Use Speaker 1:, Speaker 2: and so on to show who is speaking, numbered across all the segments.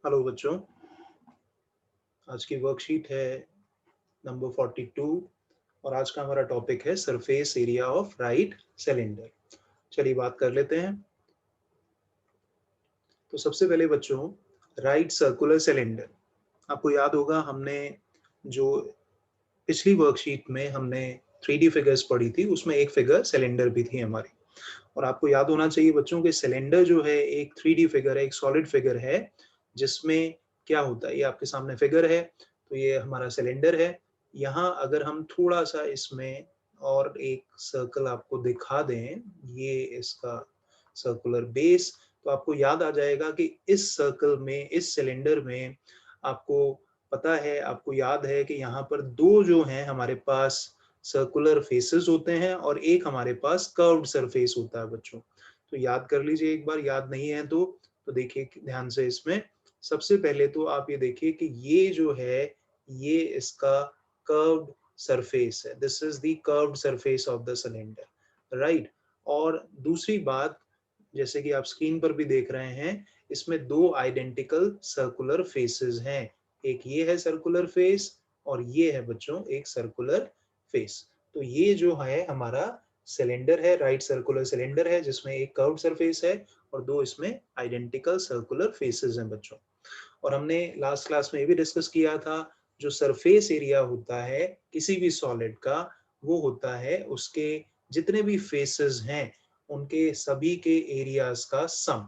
Speaker 1: Hello बच्चों, आज की वर्कशीट है नंबर 42 और आज का हमारा टॉपिक है surface area of right cylinder. चलिए बात कर लेते हैं। तो सबसे पहले बच्चों, राइट सर्कुलर सिलेंडर, आपको याद होगा हमने जो पिछली वर्कशीट में हमने 3D फिगर्स पढ़ी थी, उसमें एक फिगर सिलेंडर भी थी हमारी। और आपको याद होना चाहिए बच्चों कि सिलेंडर जो है एक 3D फिगर है, एक सॉलिड फिगर है, जिसमें क्या होता है, ये आपके सामने फिगर है, तो ये हमारा सिलेंडर है। यहाँ अगर हम थोड़ा सा इसमें और एक सर्कल आपको दिखा दें, ये इसका सर्कुलर बेस, तो आपको याद आ जाएगा कि इस सर्कल में, इस सिलेंडर में आपको पता है, आपको याद है कि यहाँ पर दो जो हैं हमारे पास सर्कुलर फेसेस होते हैं और एक हमारे पास कर्व्ड सरफेस होता है बच्चों। तो याद कर लीजिए एक बार, याद नहीं है तो देखिए ध्यान से इसमें। सबसे पहले तो आप ये देखिए कि ये जो है, ये इसका कर्व्ड सरफेस है। This is the curved surface of the cylinder, right. और दूसरी बात, जैसे कि आप स्क्रीन पर भी देख रहे हैं, इसमें दो आइडेंटिकल सर्कुलर फेसेस हैं। एक ये है सर्कुलर फेस और ये है बच्चों एक सर्कुलर फेस। तो ये जो है हमारा सिलेंडर है, राइट सर्कुलर सिलेंडर है, जिसमें एक कर्व्ड सरफेस है और दो इसमें आइडेंटिकल सर्कुलर फेसेस हैं बच्चों। और हमने लास्ट क्लास में ये भी डिस्कस किया था, जो सरफेस एरिया होता है किसी भी सॉलिड का, वो होता है उसके जितने भी फेसेस हैं उनके सभी के एरियाज का सम।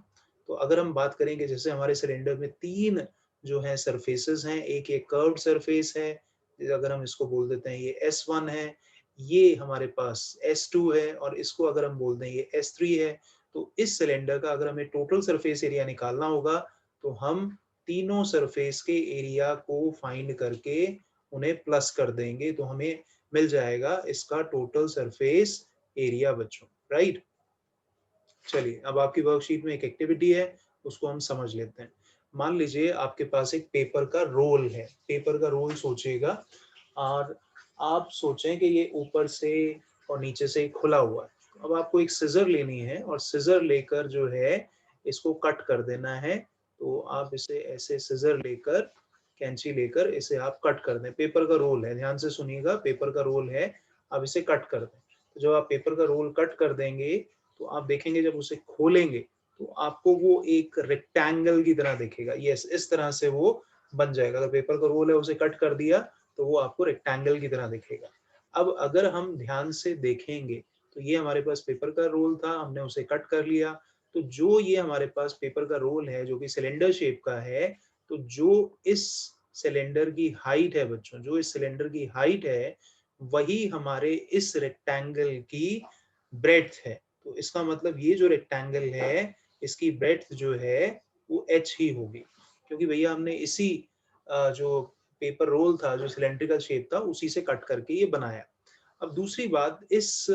Speaker 1: तो अगर हम बात करेंगे, जैसे हमारे सिलेंडर में तीन जो है सरफेसेस हैं, एक ये कर्व्ड सरफेस है, अगर हम इसको बोल देते हैं ये S1 है, ये हमारे पास S2 है और इसको अगर हम बोल दें ये S3 है। तो इस सिलेंडर का अगर हमें टोटल सरफेस एरिया निकालना होगा तो हम तीनों सरफेस के एरिया को फाइंड करके उन्हें प्लस कर देंगे, तो हमें मिल जाएगा इसका टोटल सरफेस एरिया बच्चों, राइट। चलिए अब आपकी वर्कशीट में एक एक्टिविटी है, उसको हम समझ लेते हैं। मान लीजिए आपके पास एक पेपर का रोल है, पेपर का रोल सोचिएगा और आप सोचें कि ये ऊपर से और नीचे से खुला हुआ है। अब आपको एक सिजर लेनी है और सिजर लेकर जो है इसको कट कर देना है। तो आप इसे ऐसे सिजर लेकर, कैंची लेकर इसे आप कट कर दें। पेपर का रोल है, ध्यान से सुनिएगा, पेपर का रोल है, आप इसे कट कर दें। तो जब आप पेपर का रोल कट कर देंगे तो आप देखेंगे जब उसे खोलेंगे तो आपको वो एक रेक्टेंगल की तरह दिखेगा। यस, इस तरह से वो बन जाएगा। अगर पेपर का रोल है उसे कट कर दिया तो वो आपको रेक्टेंगल की तरह दिखेगा। अब अगर हम ध्यान से देखेंगे तो ये हमारे पास पेपर का रोल था, हमने उसे कट कर लिया। तो जो ये हमारे पास पेपर का रोल है जो कि सिलेंडर शेप का है, तो जो इस सिलेंडर की हाइट है बच्चों, जो इस सिलेंडर की हाइट है, वही हमारे इस रेक्टेंगल की ब्रेड्थ है। तो इसका मतलब ये जो रेक्टेंगल है इसकी ब्रेड्थ जो है वो h ही होगी, क्योंकि भैया हमने इसी जो पेपर रोल था, जो सिलेंड्रिकल शेप था, उसी से कट करके ये बनाया। अब दूसरी बात, इस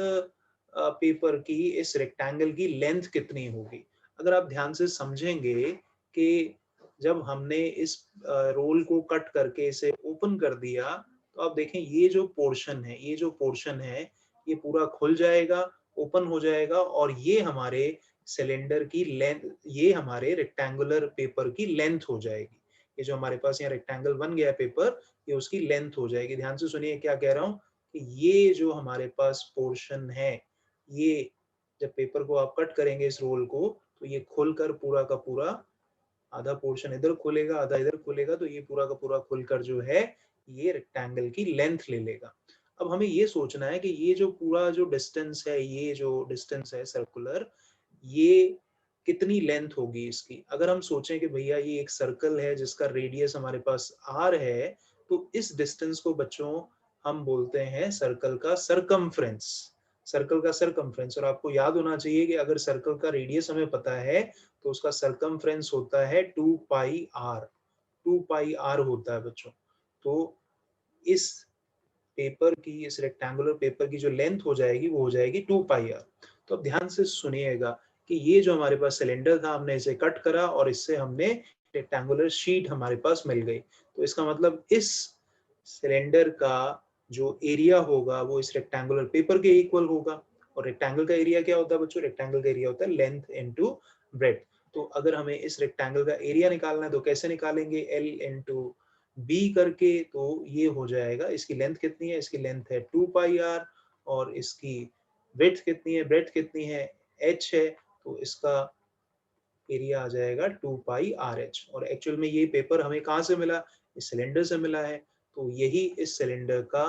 Speaker 1: पेपर की, इस रेक्टेंगल की लेंथ कितनी होगी। अगर आप ध्यान से समझेंगे कि जब हमने इस रोल को कट करके इसे ओपन कर दिया तो आप देखें ये जो पोर्शन है, ये जो पोर्शन है, ये पूरा खुल जाएगा, ओपन हो जाएगा और ये हमारे सिलेंडर की लेंथ, ये हमारे रेक्टेंगुलर पेपर की लेंथ हो जाएगी। ये जो हमारे पास यहाँ रेक्टेंगल बन गया पेपर, ये उसकी लेंथ हो जाएगी। ध्यान से सुनिए क्या कह रहा हूँ कि ये जो हमारे पास पोर्शन है, ये जब पेपर को आप कट करेंगे इस रोल को, तो ये खुलकर पूरा का पूरा, आधा पोर्शन इधर खुलेगा आधा इधर खुलेगा, तो ये पूरा का पूरा खुलकर जो है ये रेक्टेंगल की लेंथ ले लेगा। अब हमें ये सोचना है कि ये जो पूरा जो डिस्टेंस है, ये जो डिस्टेंस है सर्कुलर, ये कितनी लेंथ होगी इसकी। अगर हम सोचें कि भैया ये एक सर्कल है जिसका रेडियस हमारे पास r है, तो इस डिस्टेंस को बच्चों हम बोलते हैं सर्कल का सरकमफ्रेंस, सर्कल का सरकमफ्रेंस। और आपको याद होना चाहिए कि अगर सर्कल का रेडियस हमें पता है तो उसका सरकमफ्रेंस होता है 2 पाई r, 2 पाई r होता है बच्चों। तो इस पेपर की, इस रेक्टेंगुलर पेपर की जो लेंथ हो जाएगी वो हो जाएगी 2 पाई r। तो अब ध्यान से सुनिएगा कि ये जो हमारे पास सिलेंडर था, हमने इसे कट करा और इससे हमने रेक्टेंगुलर शीट हमारे पास मिल गई। तो इसका मतलब इस सिलेंडर का जो एरिया होगा वो इस रेक्टेंगुलर पेपर के इक्वल होगा। और रेक्टेंगल का एरिया क्या होता है बच्चों, रेक्टेंगल का एरिया होता है लेंथ इनटू ब्रेड्थ। तो अगर हमें इस रेक्टेंगल का एरिया निकालना है तो कैसे निकालेंगे, L इंटू बी करके, तो ये हो जाएगा, इसकी लेंथ कितनी है, इसकी लेंथ है 2 पाई आर और इसकी विड्थ कितनी है, ब्रेड्थ कितनी है, h है, तो इसका एरिया आ जाएगा 2 पाई आर एच। और एक्चुअल में ये पेपर हमें कहाँ से मिला, इस सिलेंडर से मिला है, तो यही इस सिलेंडर का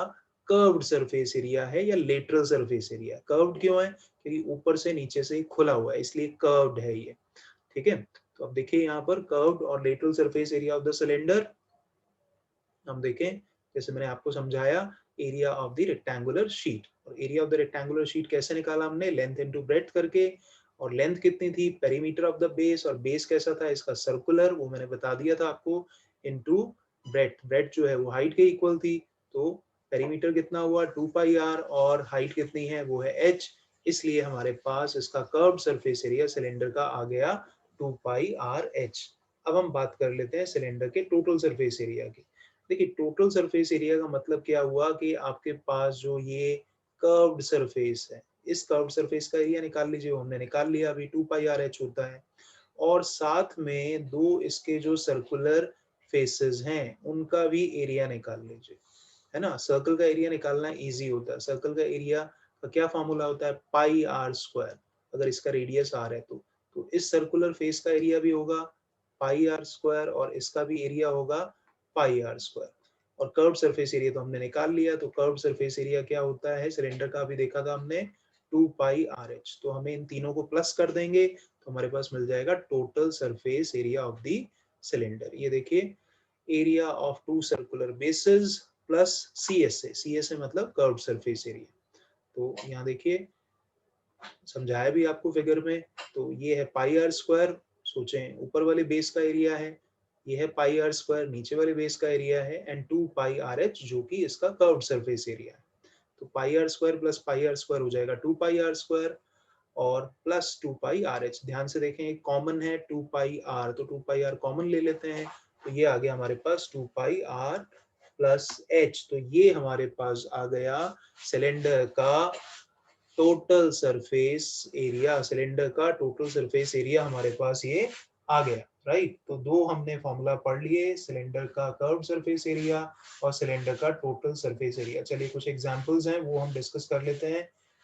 Speaker 1: कर्व्ड सरफेस एरिया है या लेटरल सरफेस एरिया। कर्व्ड क्यों है, क्योंकि ऊपर से नीचे से खुला हुआ है, इसलिए कर्व्ड है ये, ठीक है। तो अब देखिए यहाँ पर कर्व्ड और lateral surface area of the cylinder, हम देखें जैसे मैंने आपको समझाया, area of the rectangular sheet. और area of the rectangular sheet कैसे निकाला हमने, लेंथ इनटू ब्रेड्थ करके, और लेंथ कितनी थी, पेरीमीटर ऑफ द बेस, और बेस कैसा था इसका सर्कुलर, वो मैंने बता दिया था आपको, इनटू ब्रेड्थ, ब्रेड्थ जो है वो हाइट के इक्वल थी, तो पेरीमीटर कितना हुआ 2 पाई आर, और हाइट कितनी है वो है h, इसलिए हमारे पास इसका कर्व्ड सरफेस एरिया सिलेंडर का आ गया 2 पाई आर एच। अब हम बात कर लेते हैं सिलेंडर के टोटल सरफेस एरिया की। देखिए टोटल सरफेस एरिया का मतलब क्या हुआ कि आपके पास जो ये कर्व्ड सरफेस है, इस कर्व्ड सरफेस का एरिया निकाल लीजिए, हमने निकाल लिया अभी 2 पाई आर एच होता है, और साथ में दो इसके जो सर्कुलर फेसेस हैं उनका भी एरिया निकाल लीजिए, है ना। सर्कल का एरिया निकालना इजी होता है, सर्कल का एरिया का क्या फॉर्मूला होता है, पाई आर स्क्वायर, अगर इसका रेडियस आर है तो इस सर्कुलर फेस का एरिया भी होगा पाई आर स्क्वायर और इसका भी एरिया होगा पाई आर स्क्वायर। और कर्व सरफेस एरिया तो हमने निकाल लिया, तो कर्व सरफेस एरिया क्या होता है, सिलेंडर का भी देखा था हमने 2 पाई आर एच। तो हमें इन तीनों को प्लस कर देंगे तो हमारे पास मिल जाएगा total surface area of the cylinder. ये देखिए, area of two circular bases plus CSA, CSA मतलब कर्व सरफेस एरिया। तो यहाँ देखिए समझाया भी आपको फिगर में, तो ये है पाई आर स्क्वायर, सोचें ऊपर वाले बेस का एरिया है, ये है पाई आर स्क्वायर, नीचे वाले बेस का एरिया है, एंड 2 पाई आर एच जो कि इसका कर्व्ड सरफेस एरिया है। तो pi r square plus pi r square हो जाएगा 2 पाई आर स्क्वायर और प्लस 2 पाई आर एच। ध्यान से देखें एक कॉमन है 2 पाई आर, तो 2 पाई आर कॉमन ले लेते हैं, तो ये आ गया हमारे पास 2 पाई आर प्लस एच। तो ये हमारे पास आ गया सिलेंडर का टोटल सरफेस एरिया, सिलेंडर का टोटल सरफेस एरिया हमारे पास ये आ गया, राइट। तो दो हमने फॉर्मूला पढ़ लिए, सिलेंडर का कर्व सरफेस एरिया और सिलेंडर का टोटल सरफेस एरिया। चलिए कुछ एग्जांपल्स हैं वो हम डिस्कस कर लेते हैं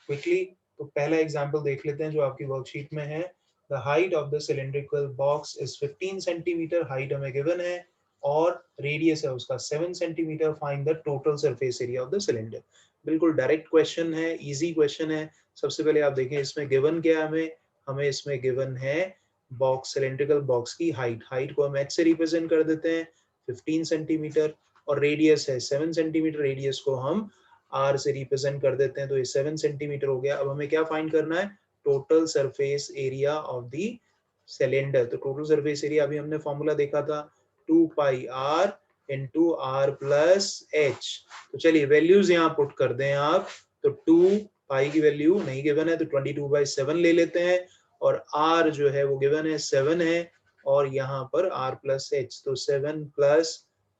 Speaker 1: क्विकली। तो पहला एग्जांपल देख लेते हैं जो आपकी वर्कशीट में है। The height of the cylindrical box is 15 centimetre, height हमें गिवन है, और रेडियस है उसका 7 centimetre, find the total surface area of the cylinder. बिल्कुल डायरेक्ट क्वेश्चन है, इजी क्वेश्चन है। सबसे पहले आप देखें इसमें गिवन क्या है, हमें हमें इसमें गिवन है बॉक्स, सिलेंड्रिकल बॉक्स की हाइट, हाइट को हम h से रिप्रेजेंट कर देते हैं 15 सेंटीमीटर, और रेडियस है 7 सेंटीमीटर, रेडियस को हम r से रिप्रेजेंट कर देते हैं, तो ये 7 सेंटीमीटर हो गया। अब हमें क्या फाइंड करना है, total surface area of the cylinder. तो टोटल सरफेस एरिया अभी हमने फॉर्मूला देखा था 2 pi r into r plus h. तो चलिए वैल्यूज यहाँ पुट कर दें आप, तो 2 पाई की वैल्यू नहीं गिवन है तो 22/7 ले लेते हैं, और r जो है वो गिवन है 7 है, और यहाँ पर r प्लस एच, तो 7 प्लस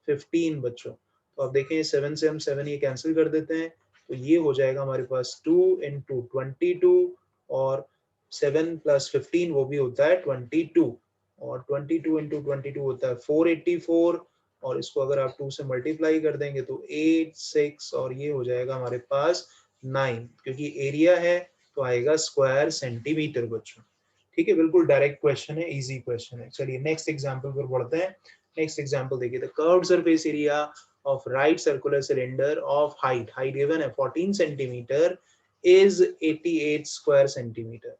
Speaker 1: 15 बच्चों। तो अब देखें 7 से हम 7 ये कैंसिल कर देते हैं, तो ये हो जाएगा हमारे पास 2 इंटू 22, और 7 प्लस 15 वो भी होता है 22, और 22 इंटू 22 होता है 484, और इसको अगर आप 2 से मल्टीप्लाई कर देंगे तो 8, 6, और ये हो जाएगा हमारे पास 9, क्योंकि एरिया है तो आएगा स्क्वायर सेंटीमीटर बच्चों। ठीक है, बिल्कुल डायरेक्ट क्वेश्चन है, इजी क्वेश्चन है। चलिए नेक्स्ट एग्जांपल पर बढ़ते हैं। नेक्स्ट एग्जांपल देखिए, the curved surface area of right circular cylinder of height, height given है 14 सेंटीमीटर, इज 88 स्क्वायर सेंटीमीटर।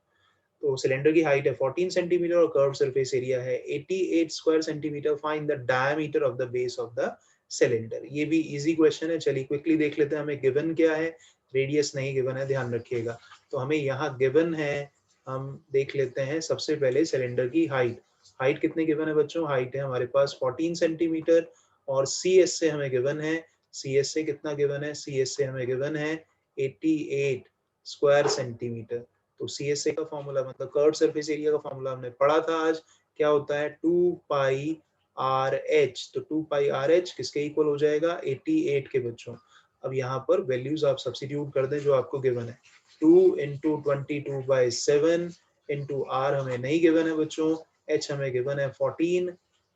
Speaker 1: तो सिलेंडर की हाइट है 14 सेंटीमीटर और कर्व सरफेस एरिया है 88 square centimetre, find the diameter of the base of the cylinder. ये भी easy question है, चलिए क्विकली देख लेते हैं हमें गिवन क्या है। रेडियस नहीं गिवन है, ध्यान रखिएगा। तो हमें यहाँ गिवन है, हम देख लेते हैं सबसे पहले सिलेंडर की हाइट। हाइट कितने गिवन है बच्चों, हाइट है हमारे पास 14 सेंटीमीटर, और CS से हमें गिवन है, CS से कितना गिवन है, CS से हमें गिवन है 88 स्क्वायर सेंटीमीटर। तो CSA का फॉर्मूला मतलब कर्व सरफेस एरिया का फॉर्मूला हमने पढ़ा था आज, क्या होता है 2 पाई आर एच। तो 2 पाई आर एच किसके इक्वल हो जाएगा, 88 के बच्चों। अब यहाँ पर वैल्यूज आप सब्स्टिट्यूट कर दें जो आपको गिवन है, 2 इंटू 22/7 इंटू आर हमें नहीं गिवन है बच्चों, h हमें गिवन है 14,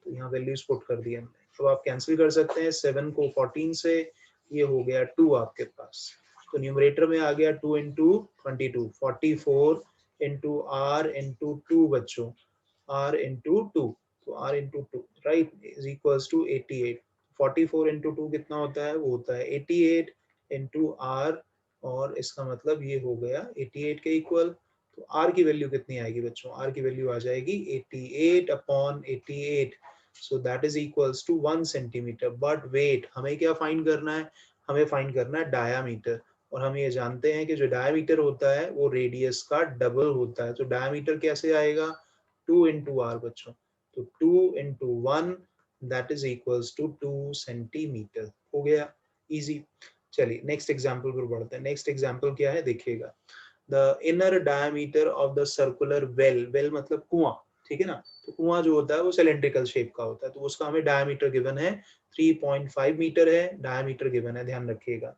Speaker 1: तो यहाँ वैल्यूज पुट कर दिया हमने। तो आप कैंसिल कर सकते हैं 7 को 14 से, ये हो गया 2 आपके पास। तो न्यूमरेटर में आ गया 2 इंटू 22, 44 इंटू आर इंटू 2 बच्चों, r इंटू 2, तो r into 2 right is equals to 88। 44 into 2 कितना होता है, वो होता है 88 इंटू r, और इसका मतलब ये हो गया 88 के इक्वल। तो r की वैल्यू कितनी आएगी बच्चों, r की वैल्यू आ जाएगी 88 upon 88, so that is equals to 1 centimetre. But wait, हमें क्या फाइंड करना है, हमें फाइंड करना है डायामीटर, और हम ये जानते हैं कि जो डायामीटर होता है वो रेडियस का डबल होता है। तो डायामीटर कैसे आएगा, 2 इंटू आर बच्चों, तो 2 into 1 that is equals to 2 centimetre. हो गया इजी। चलिए नेक्स्ट एग्जांपल पर बढ़ते हैं। नेक्स्ट एग्जांपल क्या है देखिएगा, the inner diameter of the circular well, well मतलब कुआं, ठीक है ना। तो कुआं जो होता है वो सिलेंड्रिकल शेप का होता है, तो उसका हमें डायमीटर गिवन है 3.5 मीटर है, डायमीटर गिवन है, ध्यान रखिएगा।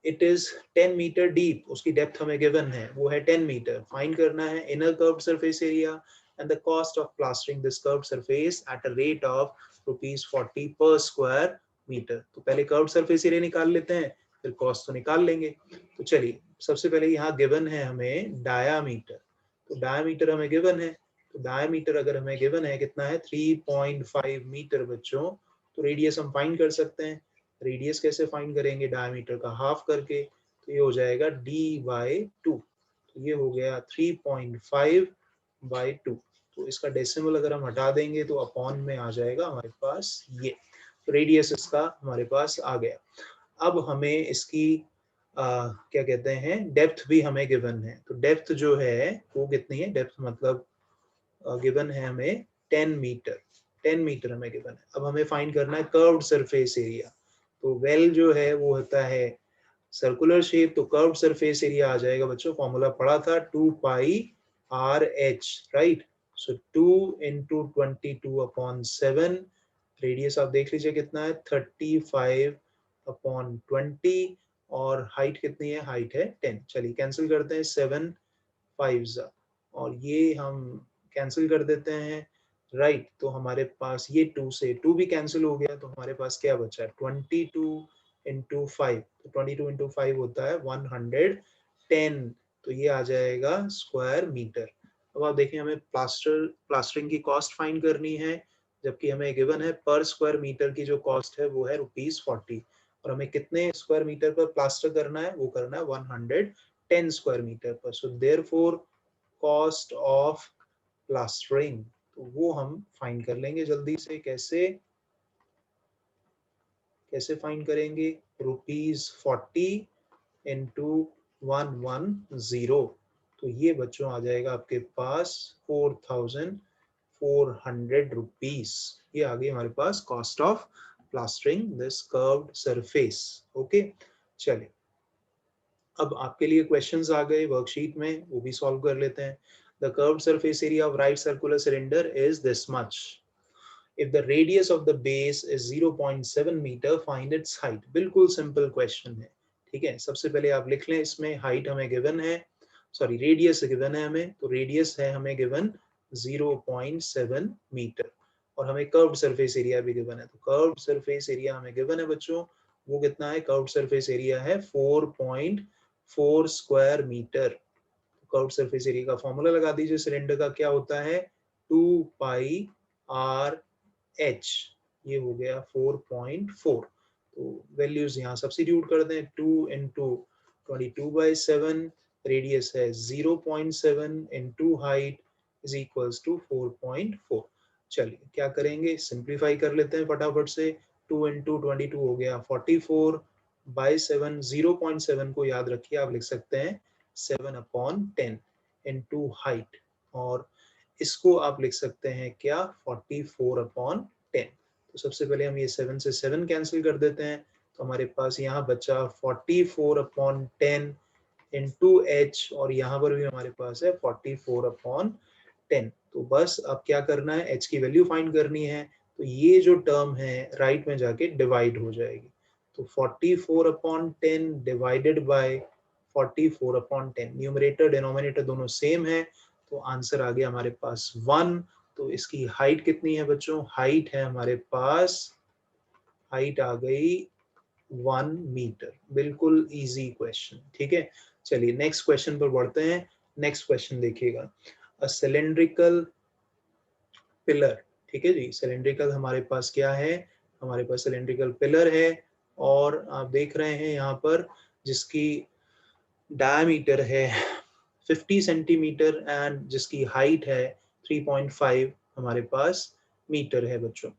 Speaker 1: इट इज 10 मीटर डीप, उसकी डेप्थ हमें गिवन है वो है 10 मीटर। फाइंड करना है inner curved surface area and the cost of plastering this curved surface at a rate of ₹40 per square meter। तो पहले कर्व्ड सरफेस एरिया निकाल लेते हैं, फिर कॉस्ट तो निकाल लेंगे। तो चलिए सबसे पहले यहाँ गिवन है हमें डायामीटर, तो डायामीटर हमें गिवन है, तो डायामीटर अगर हमें गिवन है कितना है 3.5 मीटर बच्चों, तो रेडियस हम फाइंड कर सकते हैं। रेडियस कैसे फाइंड करेंगे, डायमीटर का हाफ करके, तो ये हो जाएगा d/2, तो ये हो गया 3.5/2। तो इसका डेसिमल अगर हम हटा देंगे तो अपॉन में आ जाएगा हमारे पास ये, तो रेडियस इसका हमारे पास आ गया। अब हमें इसकी क्या कहते हैं, डेप्थ भी हमें गिवन है, तो डेप्थ जो है वो कितनी है, डेप्थ मतलब गिवन है हमें 10 मीटर, 10 मीटर हमें गिवन है। अब हमें फाइंड करना है कर्व्ड सरफेस एरिया, तो वेल जो है वो होता है सर्कुलर शेप, तो कर्व्ड सरफेस एरिया आ जाएगा बच्चों, फॉर्मूला पढ़ा था 2 पाई आर एच, राइट। सो 2 इंटू 22 अपॉन 7, रेडियस आप देख लीजिए कितना है 35 अपॉन 20, और हाइट कितनी है, हाइट है 10। चलिए कैंसिल करते हैं, 7 5 और ये हम कैंसिल कर देते हैं, राइट। तो हमारे पास ये 2 से 2 भी कैंसिल हो गया, तो हमारे पास क्या बचा है 22 इंटू 5, तो 22 इंटू 5 होता है 110, तो ये आ जाएगा स्क्वायर मीटर। अब आप देखिए हमें प्लास्टरिंग की कॉस्ट फाइंड करनी है, जबकि हमें गिवन है पर स्क्वायर मीटर की जो कॉस्ट है वो है ₹40, और हमें कितने स्क्वायर मीटर पर प्लास्टर करना है, वो करना है 110 स्क्वायर मीटर पर। So therefore cost of plastering, तो वो हम फाइंड कर लेंगे जल्दी से, कैसे कैसे फाइंड करेंगे, ₹40 इंटू 110, तो ये बच्चों आ जाएगा आपके पास 4400 रुपीस। ये आ गई हमारे पास cost of plastering this curved surface. Okay चलिए अब आपके लिए क्वेश्चंस आ गए वर्कशीट में, वो भी सॉल्व कर लेते हैं। The curved surface area of right circular cylinder is this much. If the radius of the base is 0.7 meter, find its height। बिल्कुल सिंपल क्वेश्चन है, ठीक है। सबसे पहले आप लिख लें, इसमें हाइट हमें गिवन है, सॉरी रेडियस गिवन है हमें, तो रेडियस है हमें गिवन 0.7 मीटर, और हमें कर्व्ड सरफेस एरिया भी गिवन है। तो कर्व्ड सरफेस एरिया हमें गिवन है बच्चों, वो कितना है, कर्व्ड सरफेस एरिया है 4.4 square metre. Curved surface area का फॉर्मूला लगा दीजिए, सिलेंडर का क्या होता है 2 पाई आर एच, ये हो गया 4.4। तो वैल्यूज यहाँ सब्स्टिट्यूट कर दें, 2 इंटू 22/7, रेडियस है 0.7 into height is equals to 4.4। चलिए क्या करेंगे, सिंप्लीफाई कर लेते हैं फटाफट से। 2 इंटू 22 हो गया 44/7, 0.7 को याद रखिए, आप लिख सकते हैं 7/10 इंटू हाइट, और इसको आप लिख सकते हैं क्या 44/10। तो सबसे पहले हम ये 7 से 7 कैंसिल कर देते हैं, तो हमारे पास यहाँ बचा 44/10 इंटू एच, और यहाँ पर भी हमारे पास है 44/10। तो बस अब क्या करना है, एच की वैल्यू फाइंड करनी है, तो ये जो टर्म है राइट में जाके डिवाइड हो जाएगी, तो 44/10 डिवाइडेड बाय 44/10, न्यूमरेटर डिनोमिनेटर दोनों सेम है, तो आंसर आ गया हमारे पास 1, तो इसकी हाइट कितनी है बच्चों? हाइट है हमारे पास, हाइट आ गई 1 मीटर। बिल्कुल इजी क्वेश्चन, ठीक है। चलिए नेक्स्ट क्वेश्चन पर बढ़ते हैं। नेक्स्ट क्वेश्चन देखिएगा, अ सिलेंड्रिकल पिलर, ठीक है जी। सिलेंड्रिकल हमारे पास क्या है? हमारे पास सिलेंड्रिकल पिलर है, और आप देख रहे हैं यहाँ पर जिसकी डायमीटर है 50 सेंटीमीटर एंड जिसकी हाइट है 3.5 हमारे पास मीटर है बच्चों।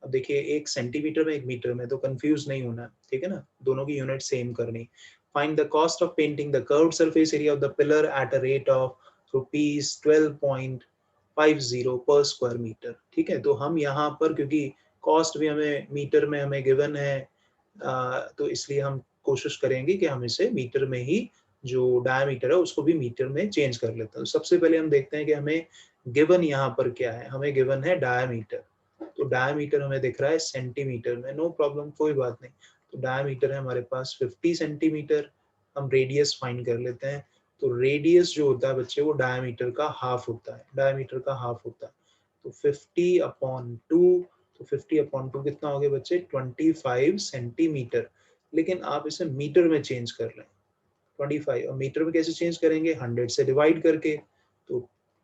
Speaker 1: अब देखिए, एक सेंटीमीटर में एक मीटर में, तो कंफ्यूज नहीं होना, ठीक है ना, दोनों की यूनिट सेम करनी। Find the cost of painting the curved surface area of the pillar at a rate of ₹12.50 पर स्क्वायर मीटर, ठीक है। तो हम यहाँ पर, क्योंकि कॉस्ट भी हमें मीटर में हमें गिवन है, तो इसलिए हम कोशिश करेंगे कि हम इसे मीटर में ही, जो डायमीटर है उसको भी मीटर में चेंज कर लेते हैं। तो सबसे पहले हम देखते हैं कि हमें गिवन यहाँ पर क्या है। हमें गिवन है डायमीटर, तो डायमीटर हमें दिख रहा है सेंटीमीटर में, नो प्रॉब्लम, कोई बात नहीं। तो डायमीटर है हमारे पास 50 सेंटीमीटर। हम रेडियस फाइंड कर लेते हैं। तो रेडियस जो होता है बच्चे, वो डायमीटर का हाफ होता है, डायमीटर का हाफ होता है। तो 50/2, तो 50/2 कितना हो गया बच्चे? 25 सेंटीमीटर। लेकिन आप इसे मीटर में चेंज कर लें, 25, और मीटर में कैसे चेंज करेंगे? 100 से डिवाइड करके। तो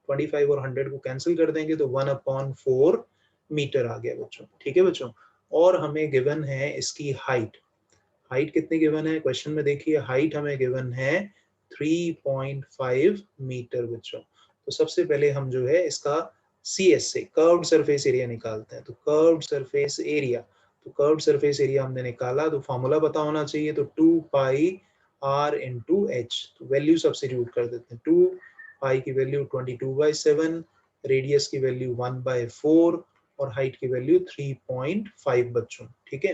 Speaker 1: 25 और 100 को कैंसिल कर देंगे, तो 1/4 मीटर आ गया बच्चों, ठीक है बच्चों। और हमें गिवन है इसकी हाइट। हाइट कितनी गिवन है क्वेश्चन में? देखिए, हाइट हमें गिवन है 3.5 मीटर बच्चों। तो सबसे पहले हम जो है इसका CS से कर्व्ड सरफेस एरिया निकालते हैं। तो कर्व्ड सरफेस एरिया, तो कर्व्ड सरफेस एरिया हमने निकाला, तो फॉर्मूला पता होना चाहिए। तो 2 पाई r इंटू एच, तो वैल्यू सब्स्टिट्यूट कर देते हैं। 2 पाई की वैल्यू 22/7, रेडियस की वैल्यू 1/4, और हाइट की वैल्यू 3.5 बच्चों, ठीक है।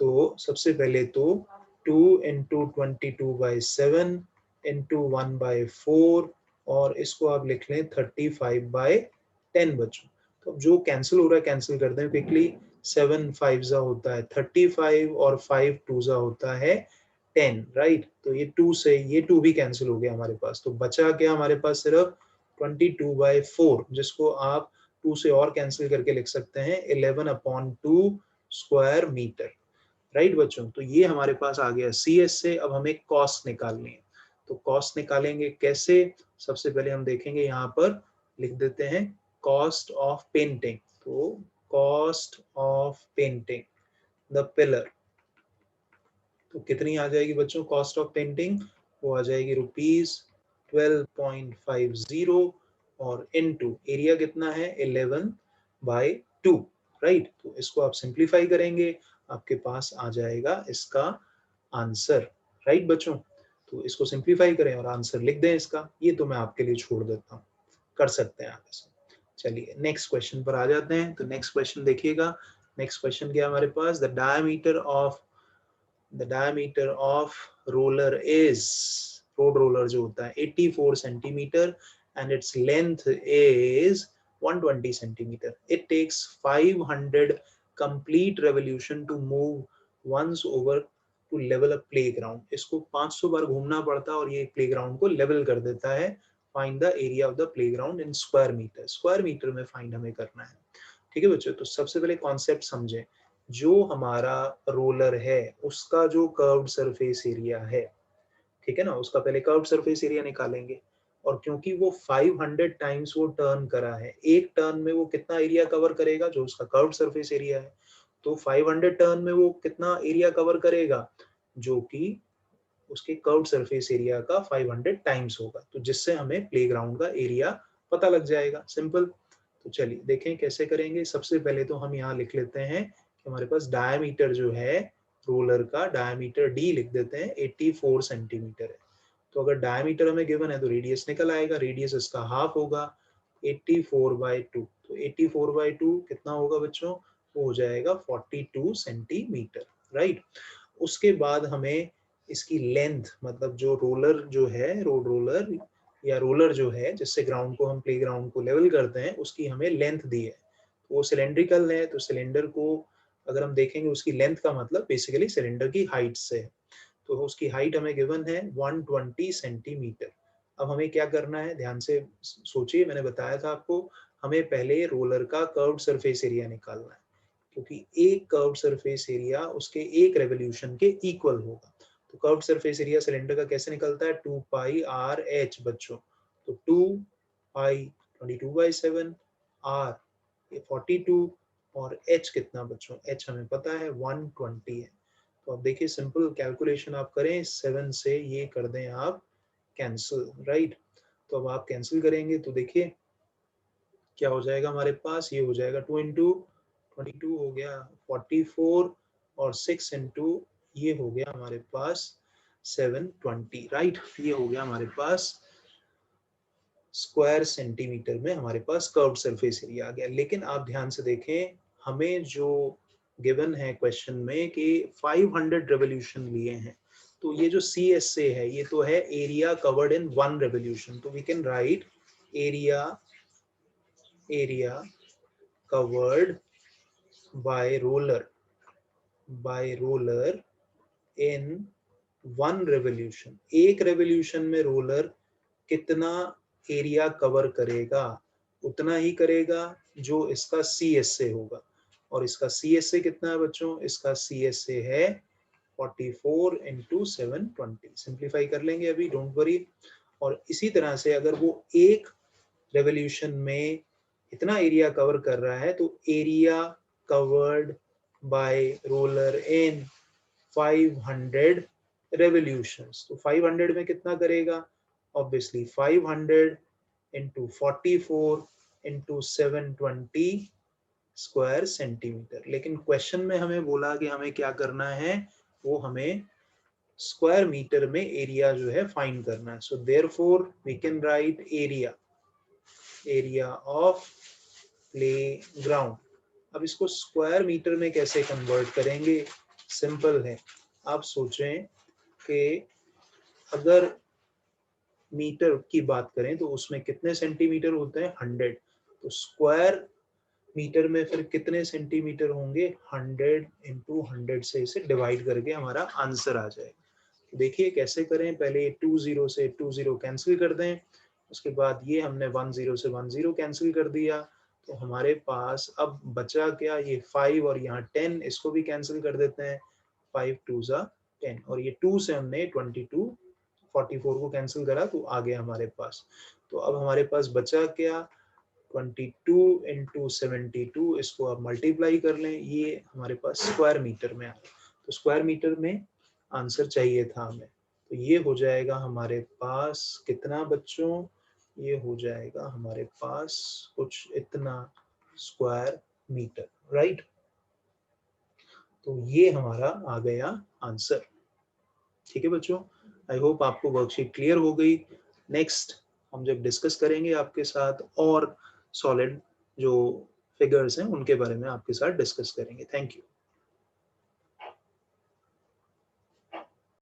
Speaker 1: तो सबसे पहले तो 2 इंटू 22/7 इंटू 1/4, और इसको आप लिख लें 35/10 बच्चों। तो अब जो कैंसिल हो रहा है कैंसिल कर दें क्विकली। 7 5 होता है 35, और 5 2 होता है 10, राइट। तो ये 2 से ये 2 भी कैंसिल हो गया हमारे पास। तो बचा क्या हमारे पास? सिर्फ 22/4, जिसको आप 2 से और कैंसिल करके लिख सकते हैं 11/2 स्क्वायर मीटर, राइट बच्चों। तो ये हमारे पास आ गया CS से। अब हमें कॉस्ट निकालनी है। तो कॉस्ट निकालेंगे कैसे? सबसे पहले हम देखेंगे, यहाँ पर लिख देते हैं कॉस्ट ऑफ पेंटिंग। तो cost of painting the pillar, तो कितनी आ जाएगी बच्चों कॉस्ट ऑफ पेंटिंग? वो आ जाएगी ₹12.50, और इनटू एरिया कितना है? 11/2, राइट। तो इसको आप सिंप्लीफाई करेंगे, आपके पास आ जाएगा इसका आंसर, राइट बच्चों। तो इसको सिंप्लीफाई करें और आंसर लिख दें इसका। ये तो मैं आपके लिए छोड़ देता हूँ, कर सकते हैं आप इसे। चलिए नेक्स्ट क्वेश्चन पर आ जाते हैं। तो नेक्स्ट क्वेश्चन देखिएगा। नेक्स्ट क्वेश्चन क्या हमारे पास? The diameter of roller is, road roller जो होता है 84 centimetre, and its length is 120 centimetre. It takes 500 complete revolution to move once over to level a playground. इसको 500 बार घूमना पड़ता है और ये प्लेग्राउंड को लेवल कर देता है। Find the area of the playground in square metre, square metre में फाइंड हमें करना है, ठीक है बच्चों। तो सबसे पहले कॉन्सेप्ट समझें। जो हमारा रोलर है उसका जो कर्व्ड सरफेस एरिया है, ठीक है ना, उसका पहले कर्व्ड सरफेस एरिया निकालेंगे। और क्योंकि वो 500 टाइम्स वो टर्न करा है, एक टर्न में वो कितना एरिया कवर करेगा? जो उसका कर्व्ड सरफेस एरिया है। तो 500 टर्न में वो कितना एरिया कवर करेगा? जो कि उसके कर्व्ड सरफेस एरिया का 500 टाइम्स होगा। तो जिससे हमें प्लेग्राउंड का एरिया पता लग जाएगा, सिंपल। तो चलिए देखें कैसे करेंगे। सबसे पहले तो हम यहाँ लिख लेते हैं कि हमारे पास डायमीटर जो है रोलर का, डायमीटर D लिख देते हैं, 84 सेंटीमीटर है। तो अगर डायमीटर हमें गिवन है तो रेडियस निकल आएगा, रेडियस इसका हाफ होगा 84/2। तो 84/2 कितना होगा बच्चों? वो हो जाएगा 42 सेंटीमीटर, राइट। उसके बाद हमें इसकी लेंथ, मतलब जो रोलर जो है, रोड रोलर या रोलर जो है जिससे ग्राउंड को हम प्ले ग्राउंड को लेवल करते हैं, उसकी हमें लेंथ दी है। तो वो सिलेंड्रिकल है, तो सिलेंडर को अगर हम देखेंगे उसकी लेंथ का मतलब बेसिकली सिलेंडर की हाइट से है। तो उसकी हाइट हमें गिवन है 120 सेंटीमीटर। अब हमें क्या करना है, ध्यान से सोचिए, मैंने बताया था आपको हमें पहले रोलर का कर्व्ड सरफेस एरिया निकालना है, क्योंकि एक कर्व्ड सरफेस एरिया उसके एक रेवोल्यूशन के इक्वल होगा। तो कर्व्ड सरफेस एरिया सिलेंडर का कैसे निकलता है, 2 पाई आर एच बच्चों। तो 2 पाई 22/7, आर 42, और एच कितना बच्चों, एच हमें पता है 120 है। तो अब देखिए सिंपल कैलकुलेशन आप करें, 7 से ये कर दें आप कैंसिल, राइट। तो अब आप कैंसिल करेंगे तो देखिए क्या हो जाएगा हमारे पास, ये हो जाएगा 2 इंटू 22 हो गया 44, और 6 इंटू ये हो गया हमारे पास 720, राइट। ये हो गया हमारे पास स्क्वायर सेंटीमीटर में हमारे पास कर्व सरफेस एरिया आ गया। लेकिन आप ध्यान से देखें, हमें जो गिवन है क्वेश्चन में कि 500 रेवोल्यूशन लिए हैं, तो ये जो सी एस ए है ये तो है एरिया कवर्ड इन 1 रेवोल्यूशन। तो we can write area covered by roller in 1 revolution। एक रेवोल्यूशन में रोलर कितना एरिया कवर करेगा, उतना ही करेगा जो इसका सी एस ए होगा। और इसका सी एस ए कितना है बच्चों, इसका सी एस ए है 44 इंटू 720। सिंप्लीफाई कर लेंगे अभी, डोंट वरी। और इसी तरह से अगर वो एक रेवोल्यूशन में इतना एरिया कवर कर रहा है, तो area covered by roller in 500 revolutions. तो 500 में कितना करेगा, obviously 500 into 44 into 720 square centimetre. लेकिन क्वेश्चन में हमें बोला कि हमें क्या करना है, वो हमें स्क्वायर मीटर में एरिया जो है फाइंड करना है। So therefore we can write area of playground. अब इसको स्क्वायर मीटर में कैसे कन्वर्ट करेंगे, सिंपल है। आप सोचें कि अगर मीटर की बात करें तो उसमें कितने सेंटीमीटर होते हैं, 100। तो स्क्वायर मीटर में फिर कितने सेंटीमीटर होंगे, 100 इंटू 100 से इसे डिवाइड करके हमारा आंसर आ जाएगा। देखिए कैसे करें, पहले 20 से 20 कैंसिल कर दें, उसके बाद ये हमने 10 से 10 कैंसिल कर दिया। तो हमारे पास अब बचा क्या, ये 5 और यहाँ 10, इसको भी कैंसिल कर देते हैं, 5 2 10, और ये 2 से हमने 22 44 को कैंसिल करा तो आ गया हमारे पास। तो अब हमारे पास बचा क्या, 22 इंटू 72, इसको आप मल्टीप्लाई कर लें, ये हमारे पास स्क्वायर मीटर में आ गया। तो स्क्वायर मीटर में आंसर चाहिए था हमें, तो ये हो जाएगा हमारे पास कितना बच्चों, ये हो जाएगा हमारे पास कुछ इतना स्क्वायर मीटर, राइट। तो ये हमारा आ गया आंसर। ठीक है बच्चों, आई होप आपको वर्कशीट क्लियर हो गई। नेक्स्ट हम जब डिस्कस करेंगे आपके साथ और सॉलिड जो फिगर्स हैं उनके बारे में आपके साथ डिस्कस करेंगे। Thank you.